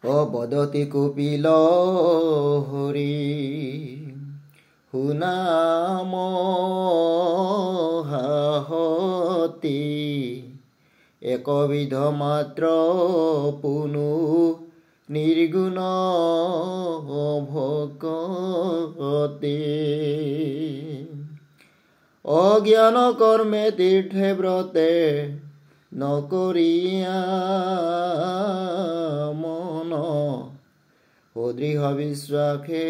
অবদতি কুপিল হৰি সুনাম হাহতি একবিধ মাত্ৰ পুনু নিৰ্গুণ ভকতি অজ্ঞান কৰ্মে তীৰ্থে ব্ৰতে নকৰিয়া মন অদৃঢ় বিশ্বাসে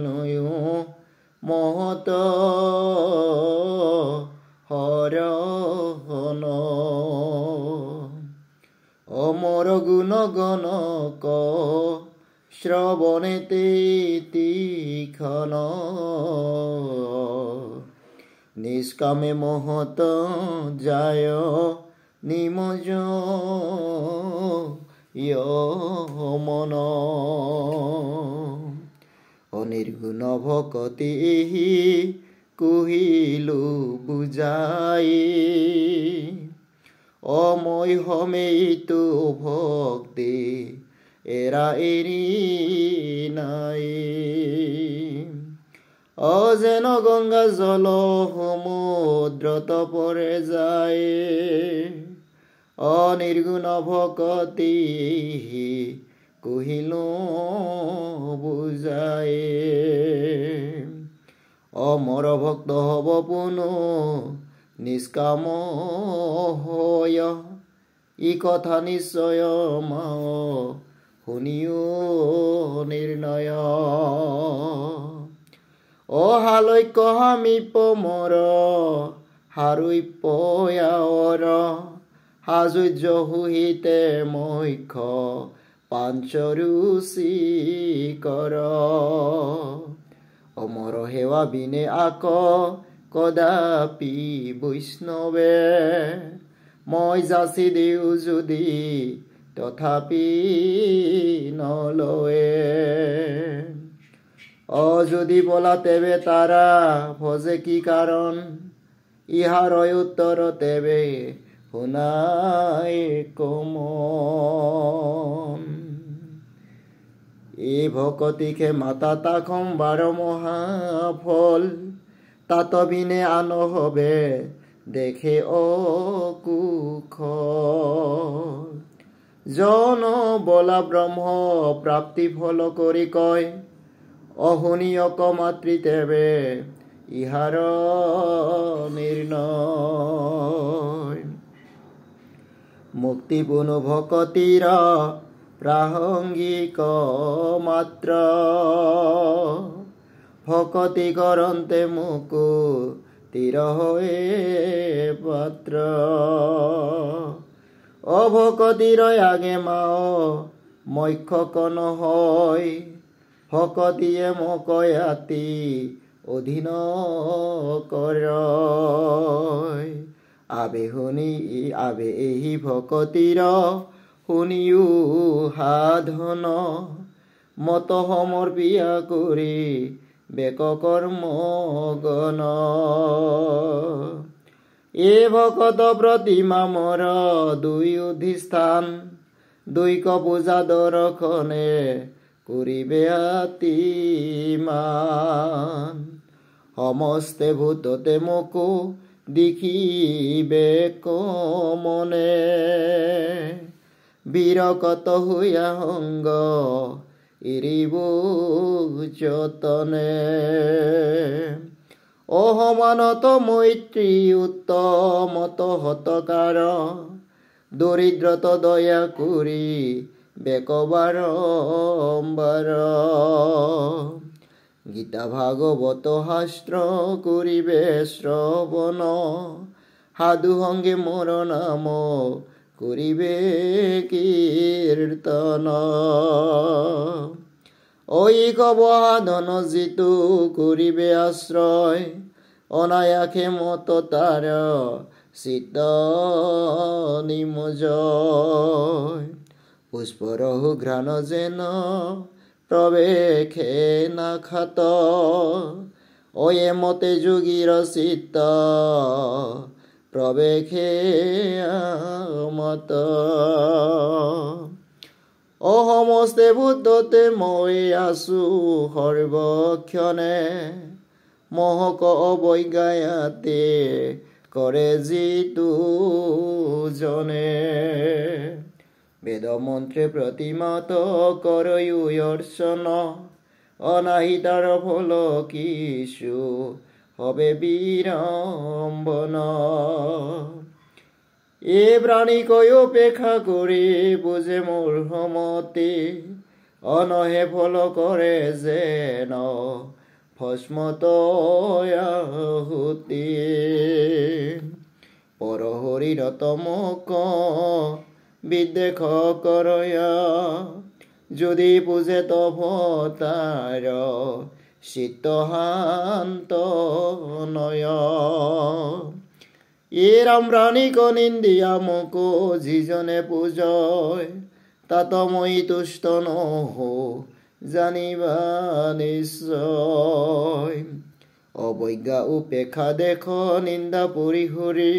লয়ো মহত হৰণ অমৰ গুণ গণক শ্ৰৱণে তীক্ষ্ণ নিষ্কামে মহত যায় নিমজ মন অনিৰ্গুণ ভকতি কুহিলো বুজাই অময় হমেইতো ভক্তি এৰা এৰি নাই অজেন গংগা জল সমুদ্ৰত পৰে যায় অনিৰ্গুণ ভকতি কুহিলো বুজাই অমৰ ভক্ত হব পুনু নিষ্কাম হয় ই কথা নিশ্চয় মাও শুনিও নিৰ্ণয় অহালৈক্য সমীপ মৰ হাৰুপয়াৰ হাজুৰ্য সুহিতে মৈক্ষ পাঞ্চৰুচি কৰ অমৰ সেৱা বিনে আক কদাপি বৈষ্ণৱে মই যাচি দিওঁ যদি তথাপি নলয়ে যদি বলা তেবে তারা ভজে কি কারণ ইহার উত্তর তেবে শুনাই কম এই ভকতিকে মাতা তাকম বাৰ মহাফল তাত বিনে আন হবে দেখে অকুখ জন বলা ব্ৰহ্ম প্ৰাপ্তি ফল কৰি কয় অশুনিয়ক মাতৃ তেবে ইহাৰ নিৰ্ণয় মুক্তি পুনু ভকতিৰ প্ৰাসংগিক মাত্ৰ ভকতি কৰন্তে মুকু তীৰ হৈ পাত্ৰ অভকতিৰ আগে মাও মক্ষক নহয় ভকতিয়ে মকয়াতি অধীন কৰ আবে এই ভকতিৰ শুনিও সাধন মত সমৰ্পিয়া কৰি বেক কৰ্ম গণ এ ভকত প্ৰতিমা মৰ দুই অধিষ্ঠান দুইক পূজা দৰ্শনে কৰিবে আতিমান সমস্তে ভূততে মোকো দেখিবে কমনে বিৰকত হৈয়া সংগ এৰিব যতনে অসমানত মৈত্ৰী উত্তমত হতকাৰ দৰিদ্ৰত দয়া কৰি বেকবাৰ গীতা ভাগৱত শাস্ত্ৰ কৰিবে শ্ৰৱণ সাধু সংগে মোৰ নাম কৰিবে কীৰ্তন ঐক সাধন যিটো কৰিবে আশ্ৰয় অনায়াসে মত তাৰ চিত্ত নিমজয় পুষ্পৰহু ঘ্ৰাণ যেন প্ৰৱেশে নাখাত অয়ে মতে যোগীৰ চিত্ত প্ৰৱেশে মত অহম সমস্তে বুদ্ধতে মই আছো সৰ্বক্ষণে মহক অবজ্ঞায়াতে কৰে যিটো জনে বেদমন্ত্ৰে প্ৰতিমাত কৰয়ো অৰ্চন অনাহিতাৰ ফল কিছু হবে বিড়ম্বন এ প্ৰাণীকৈ উপেক্ষা কৰি বুজে মোৰ সমতে অনহে ফল কৰে যেন ভস্মতয়াহুতি পৰহৰিৰতমক বিদ্বেষ কৰয়া যদি পূজে তভতাৰ চিত্ত শান্ত নয় এ ৰাম প্ৰাণীক নিন্দিয়া মোক যিজনে পূজয় তাত মই তুষ্ট নহো জানিবা নিশ্চয় অবজ্ঞা উপেক্ষা দেখ নিন্দা পৰিহৰি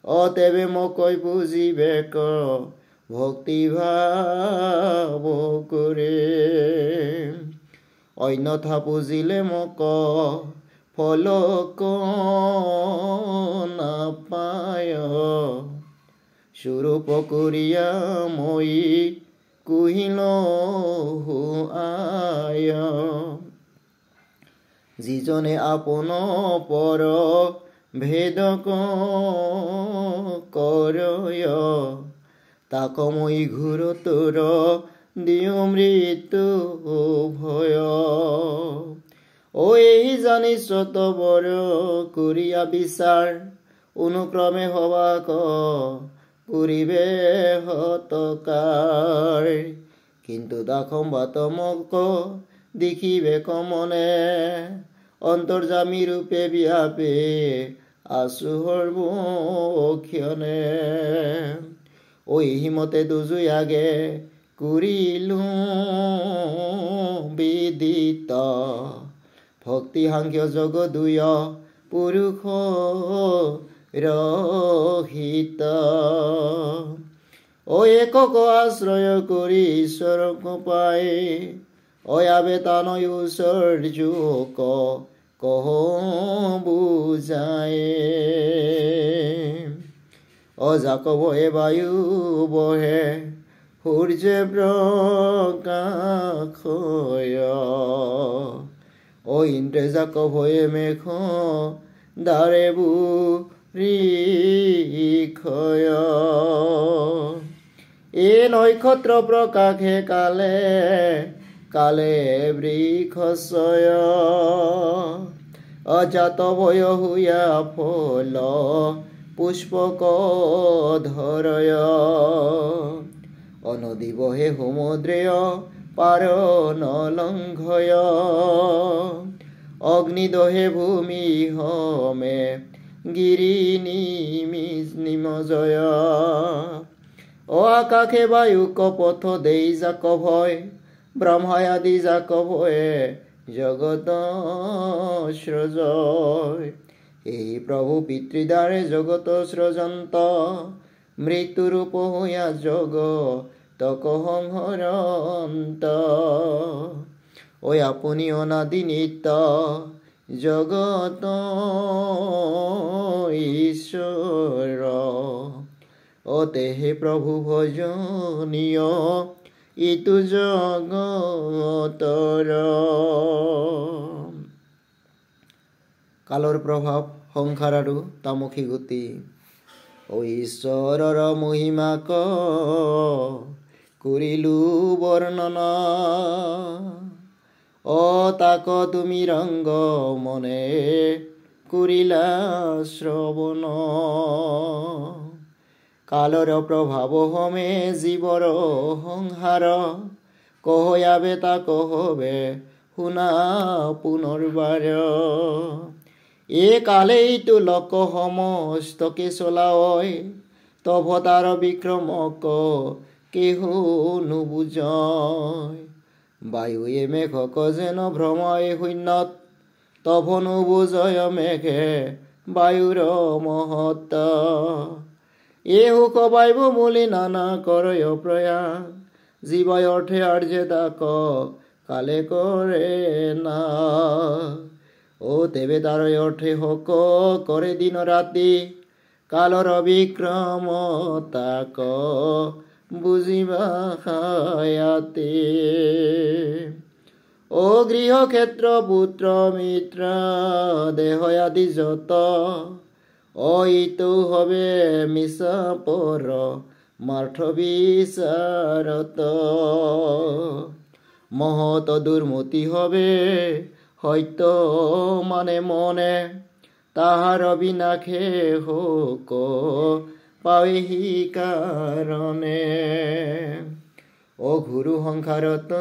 অতেবে মকৈ বুজিবে ভক্তি ভাৱ কৰে অন্যথা পুজিলে মোক ফল নাপায় স্বৰূপ কৰিয়া মই কুহিল আয় যিজনে আপোন পৰ ভেদ কৰয় তাক মই ঘোৰতৰ দিওঁ মৃত্যু ভয় এই জানিছ তবৰ কৰিয়া বিচাৰ অনুক্ৰমে হবাক কৰিবে হতকাৰ কিন্তু দাখম বাতমক দেখিবে কমনে অন্তৰ্যামী ৰূপে ব্যাপে আছো সৰ্বক্ষণে হিমতে দুজুই আগে কৰিলো বিদিত ভক্তি সাংখ্য যোগ দুয় পুৰুষ ৰহিত একক আশ্ৰয় কৰি ঈশ্বৰক পাই অয়াবে তানয় ঐশ্বৰ্যক কহ বুজায় অজাক বহে বায়ু বহে সূৰ্য প্ৰকাশয় ইন্দ্ৰ জাক ভয়ে মেঘ দাৰে বুৰিক্ষয় এ নক্ষত্ৰ প্ৰকাশে কালে কালে বৃক্ষছয় অজাত ভয় হুয়া ফল পুষ্পক ধৰয় অনদী বহে সমুদ্ৰেয় পাৰ নলংঘয় অগ্নি দহে ভূমি হমে গিৰি নিমজয় আকাশে বায়ুক পথ দেই যাক ভয় ব্ৰহ্মায় আদি যাক ভয়ে জগত সৃজয় এই প্ৰভু পিতৃদ্বাৰে জগত সৃজন্ত মৃত্যুৰূপ হৈয়া জগতক সংহৰন্ত আপুনি অনাদি নিত্য জগত ঈশ্বৰ তেহে প্ৰভু ভজনীয় ইটো জগতৰ কালৰ প্ৰভাৱ সংসাৰ আৰু তামসী গতি ঈশ্বৰৰ মহিমাক কৰিলো বৰ্ণনা তাক তুমি ৰংগ মনে কৰিলা শ্ৰৱণ কালৰ প্ৰভাৱ হমে জীৱৰ সংসাৰ কহয়াবে তাক হবে শুনা পুনৰ্বাৰ কালেইটো লোক সমস্তকে চলায় তভতাৰ বিক্ৰমক কেহু নুবুজয় বায়ুয়ে মেঘক যেন ভ্ৰময় শূন্যত তভ নুবুজয় মেঘে বায়ুৰ মহত্ব সুখ বায়ু বুলি নানা কৰয় প্ৰয়াস জীবাই ওঠে আর যে তাক কালে করে না। ও তেবে তারই ওঠে হোক করে দিন রাতি, কালর বিক্রম তাক বুঝিবা হায়াতে। ও গৃহক্ষেত্র পুত্র মিত্র দেহ আদি যত, ওইতো হবে মিশা পর মার্থ বিচারত। মহৎ দুর্মতি হবে হয়তো মানে মনে, তাহার বিনাশে হোক পাহি কারণে। ও গুরু সংসারত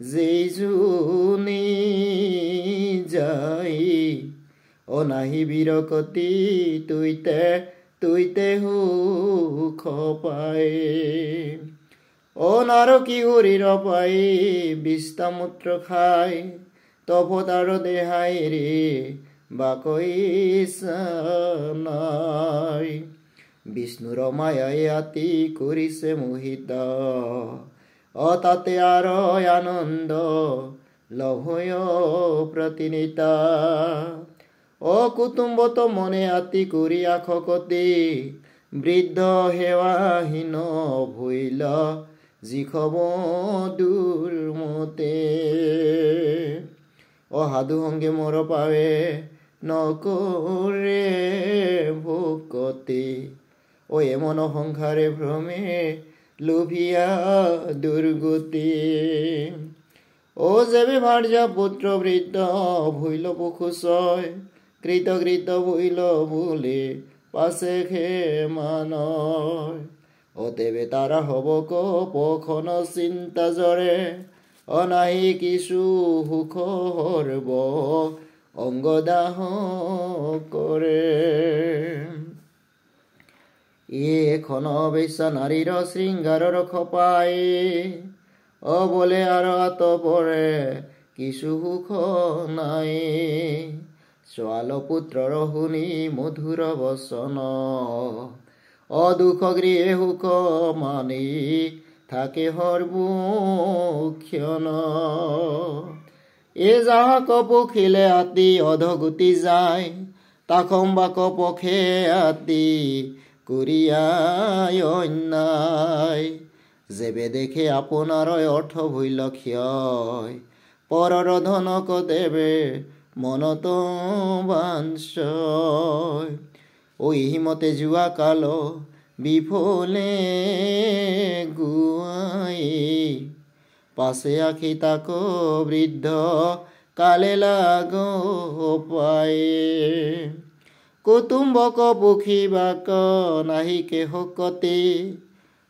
যেই জুনি যাই, ও নাহি বিৰকতি তুইতে সুখ পাই। ও নারকী হরির পাই বিস্তামূত্র খাই, তপতার দেহাই রে বাকইসানাই। বিষ্ণুর মায়াই আতি করিছে মোহিত, ও তাতে আর আনন্দ লভয় প্রতিনিতা। ও কুটুম্বত মনে আতি করিয়া খকতি, বৃদ্ধ হেৱাহীন ভইল জিখব দুৰ্মতে। ও সাধু সংগে মোৰ পাৱে নকৰে ভকতি, ও এমন সংসাৰে ভ্ৰমে লোভিয়া দুৰ্গতি। ও যেবে ভাৰ্যা পুত্ৰ বৃদ্ধ ভইল পশুচয়, কৃত ভইল বুলি পাছে খেমানয়। ও তেবে তারা হব কখন চিন্তা জৰে, অনাহি কিছু সুখ হৰব অংগদাহ কৰে। এখন বেশ্যা নাৰীৰ শৃঙ্গাৰৰ খপাই, ও বলে আৰ আত পৰে কিছু সুখ নাই। ছোৱাল পুত্ৰৰ শুনি মধুৰ বচন, অদুখ গৃহে সুখ মানি থাকে সৰ্বক্ষণ। এ যাহাক পখিলে আতি অধগতি যায়, তাকম বাক পখে আতি করিয়াই অন্যায়। যেবে দেখে আপোনাৰ অৰ্থ ভইল ক্ষয়, পৰৰ ধনক দেবে মনত বাঞ্ছয়। ও ইহিমতে যোৱা কাল বিফলে গুৱাই, পাছে আখি তাক বৃদ্ধ কালে লাগ পায়ে। কুটুম্বক পুখিবাক নাহিকে শকতি,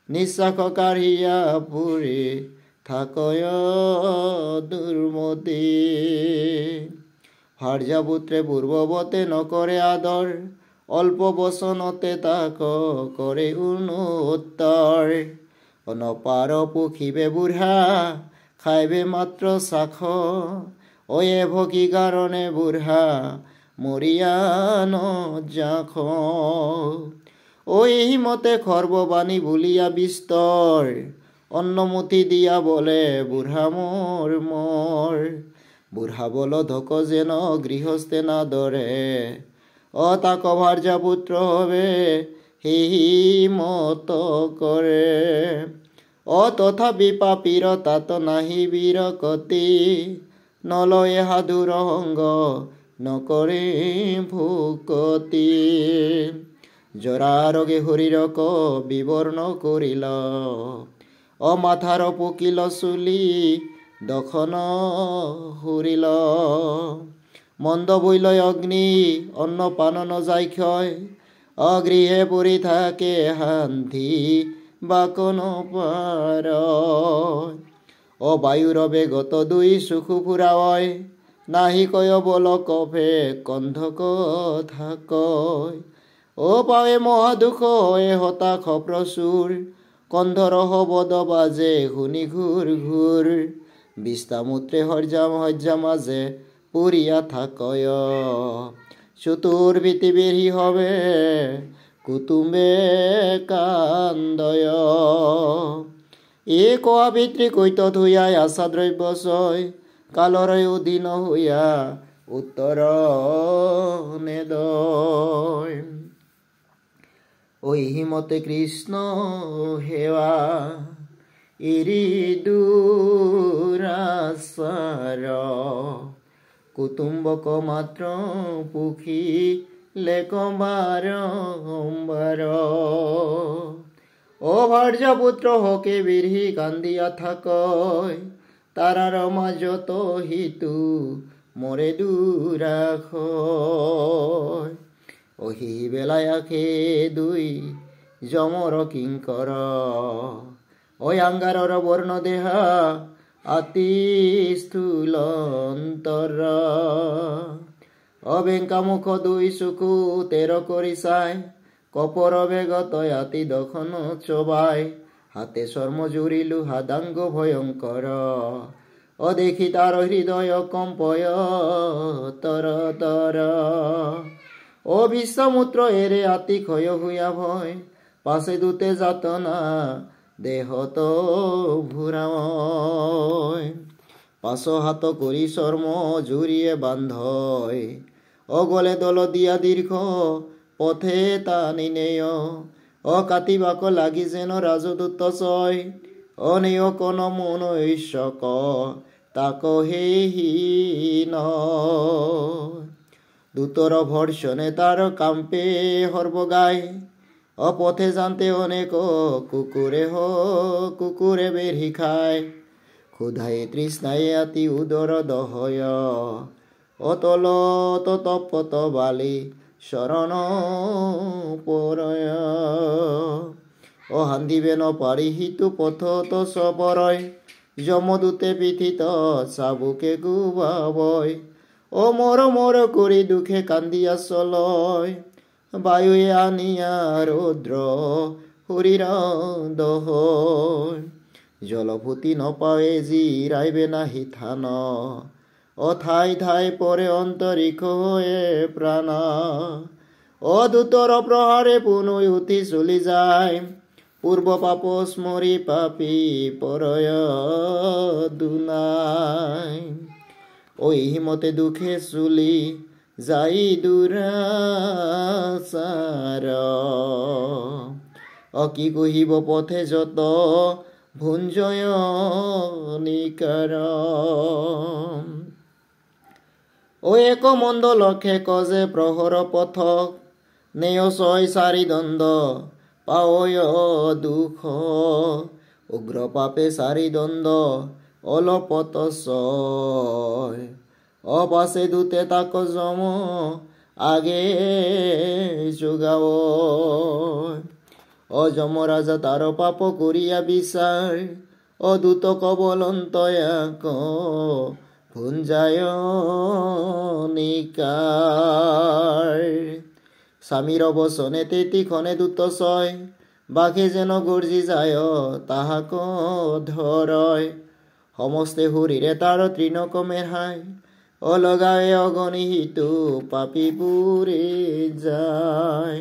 নিশ্বাস কাঢ়িয়া পুৰি থাকয় দুৰ্মতি। ভাৰ্যাপুত্ৰে পূৰ্বৱতে নকৰে আদৰ, অল্প বচনতে তাক কৰে উন্নতৰ। নপাৰ পুখিবে বুঢ়া খাইবে মাত্ৰ চাখ, অয়ে ভকি কাৰণে বুঢ়া মৰিয়া নযাখ। ও এইমতে খৰ্ববাণী বুলিয়া বিস্তৰ, অন্নমুঠি দিয়া বলে বুঢ়া মোৰ। বুঢ়া বল ধক যেন গৃহস্থে নাদৰে, ও তাক ভাৰ্যাপুত্ৰ হবে সেই মত কৰে। ও তথাপি পাপীৰ তাত নাহি বিৰকতি, নলয়ে সাধুৰ সংগ নকৰে ভকতি। জৰা ৰোগে শৰীৰক বিবৰ্ণ কৰিল, ও মাথাৰ পকিল চুলি দখন সুৰিল। মন্দ বৈল অগ্নি অন্ন পান নযায় ক্ষয়, অগৃহে পৰি থাকে শান্তি বাক নপাৰ। ও বায়ুৰ বেগত দুই চকু ফুৰাৱয়, নাহি কয় বল কফে কন্ধক কথা কয়। ও পাৱে মহাদুখ হয় হতাশ প্ৰচুৰ, কন্ধৰ শবদ বাজে শুনি ঘূৰ ঘূৰ। বিস্তামূত্ৰে হৰ্যা মাজে পৰিয়া থাকয়, চতুৰ্ভীতি বেঢ়ি হবে কুটুম্বে কান্দয়। এ কোৱা পিতৃ কৈত ধুয়াই আশা দ্ৰব্য ছয় কালৰে উদিন হৈয়া উত্তৰ নেদয়। হিমতে কৃষ্ণ সেৱা এৰি দুৰাচাৰ কুটুম্বক মাত্ৰ পুখি লেকবাৰম্বাৰ। ভাৰ্য পুত্ৰ হকে বিৰহি কান্দিয়া থাকয় তাৰাৰ মাজত হিতু মৰে দুৰাখয়। সি বেলাই আখে দুই যমৰ কিংকৰ অংগাৰৰ বৰ্ণ দেহা আতি স্থূল অন্তৰ। বেংকা মুখ দুই চকু তেৰ কৰি চাই কপৰ বেগত আতি দখন চবাই হাতে চৰ্ম জুৰি লোহা দাংগ ভয়ংকৰ। দেখি তাৰ হৃদয় কম্পয় তৰ তৰ। বিশ্বামূত্ৰ এৰে আতি ক্ষয় হুয়া ভয় পাছে দূতে যাতনা দেহত ভুৰায়। পাছ হাত কৰি চৰ্ম জুৰিয়ে বান্ধয় গলে দল দিয়া দীৰ্ঘ পথে টানি নেয়। কাটিবাক লাগি যেন ৰাজদূত ছয় নেয় কন মন ঐশ্বক তাক হেহীন। দূতৰ ভৰ্ষণে তাৰ কাম্পে সৰ্বগাই পথে জানতে অনেক কুকুৰে বেঢ়ি খায়। ক্ষুধাই তৃষ্ণাই আতি উদৰ দহয় তলত তপত বালি শৰণ পৰয়। হান্দিবে নপাৰি সিটো পথত চবৰয় যমদূতে পিঠিত চাবুকে গুবাবয়। মৰ মৰ কৰি দুখে কান্দিয়া চলয় বায়ুৱে আনিয়া ৰৌদ্ৰ শৰীৰ দহয়। জলভূতি নপাৱে জিৰাইবে নাহি থান ঠাই ঠাই পৰে অন্তৰিক্ষ হৈয়ে প্ৰাণ। দূতৰ প্ৰহাৰে পুনৈ উঠি চলি যায় পূৰ্ব পাপ স্মৰি পাপী পৰয় দুনাই। হিমতে দুখে চুলি যাই দুৰাচাৰ কি কহিব পথে যত ভুঞ্জয় নিকাৰ। এক মন্দ লক্ষে কজে প্ৰহৰ পথক নেয় ছয় চাৰি দণ্ড পাৱয় দুখ। উগ্ৰ পাপে চাৰি দণ্ড অলপত ছয় পাছে দূতে তাক যম আগে যোগাৱ। যমৰাজা তাৰ পাপ কৰিয়া বিচাৰ দূত কবলন্তয়াক ভুঞ্জায় নিকাৰ। স্বামীৰ বচনে তেতিখনে দূত ছয় বাঘে যেন গৰ্জি যায় তাহাক ধৰয়। সমস্তে শৰীৰে তাৰ তৃণক মেহাই লগাৱে অগণিহিতো পাপী পুৰে যায়।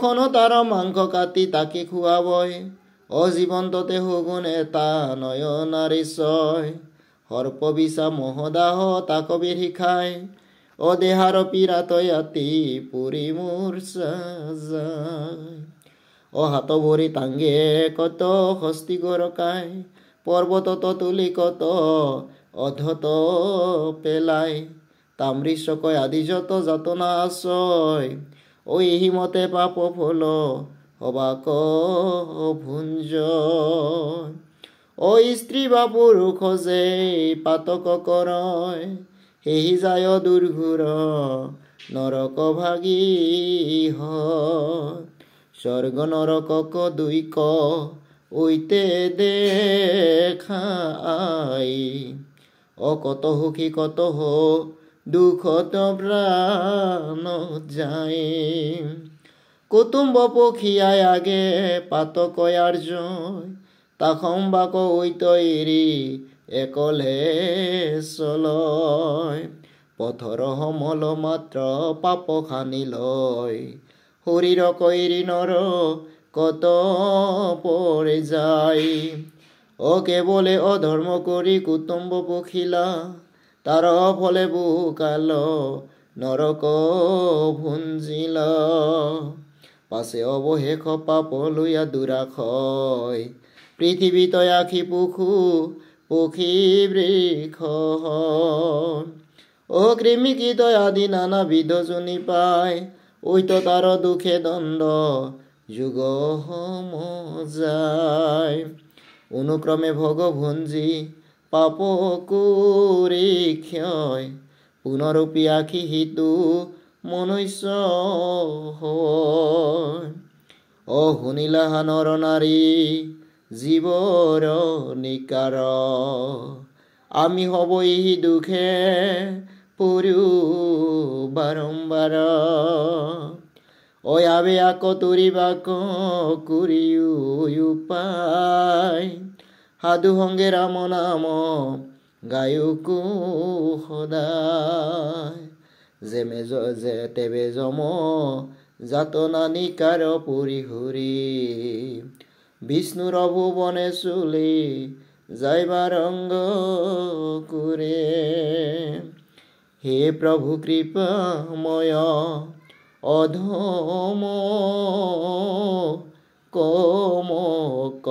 খন তাৰ মাংস কাটি তাকে খুৱাবই জীৱন্ততে শগুন এটা নয়নাৰী ছয়। সৰ্প বিছা মহদাহ তাক বেঢ়ি খায় দেহাৰ পীড়াত আতি পুৰি মূৰ্ছা যায়। হাত ভৰি টাংগে কত হস্তি গৰকাই পৰ্বতত তুলি কত অধত পেলাই। তাম্ৰিশকয় আদি যত যাতনা আছয় হিমতে পাপ ফল হবাক ভুঞ্জয়। স্ত্ৰী বা পুৰুষ যে পাতক কৰয় সেহি যায় দুৰ্ঘুৰ নৰক ভাগি হয়। স্বৰ্গ নৰকক দুইক ঐতে দেখাই কত সুখী কত দুখত প্ৰাণ যায়। কুটুম্ব পখিয়াই আগে পাতকয়াৰ জয় তাখম বাক ঐত এৰি একলে চলয়। পথৰ সমল মাত্ৰ পাপ খানি লয় শৰীৰ কৈৰি নৰ কত পৰে যায়। ও কেবলে অধর্ম করি কুটুম্ব পখিলা, তার ফলে বুকাল নরক ভুঞ্জিল। পাছে অবশেষ পাপ লইয়া দুরাখয়, পৃথিবীত আখি পুখু পক্ষী বৃক্ষ। ও কৃমি কীট আদি নানাবিধ জনি পায়, ওই তো তার দুখে দণ্ড যুগ যায়। অনুক্রমে ভগভঞ্জি পাপ কৰি ক্ষয়, পুনৰূপী আখি হিতু মনুষ্য হয়। অ শুনিলা নৰ নাৰী জীৱৰ নিকাৰ, আমি হব এই দুখে পৰু বাৰম্বাৰ। ঐ আবে আক তুৰিবাক কৰিও উপায়, সাধু সংগে ৰাম নাম গায়কো সদায়। যে তেবে যম যাতনা নিকাৰ পৰিহৰি, বিষ্ণুৰ ভুৱনে চুলি যাইবাৰ অংগ কৰে। হে প্ৰভু কৃপাময় অধম কমক,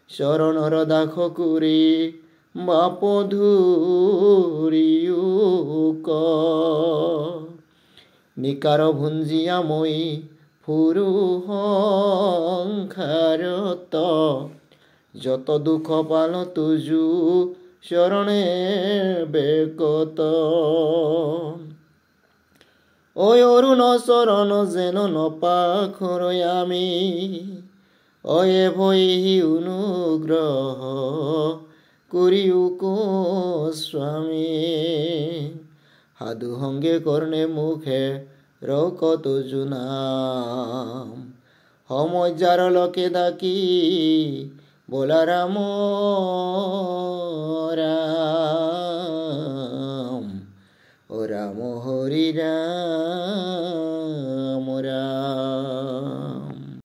চৰণৰ দাস কৰি বাপ ধুৰিয়োক। নিকাৰ ভুঞ্জিয়া মই ফুৰু সংসাৰত, যত দুখ পাল তুজু চৰণে বেকত। ঐ অৰুণ চৰণ যেন নপাখৰৈ আমি, অয়ে ভৈহি অনুগ্ৰহ কৰিয়োক স্বামী। সাধু সংগে কৰ্ণে মুখে ৰকত জুনাম, সমজাৰ লকে ডাকি বোলা ৰাম ৰাম। ও ৰাম হৰি ৰাম।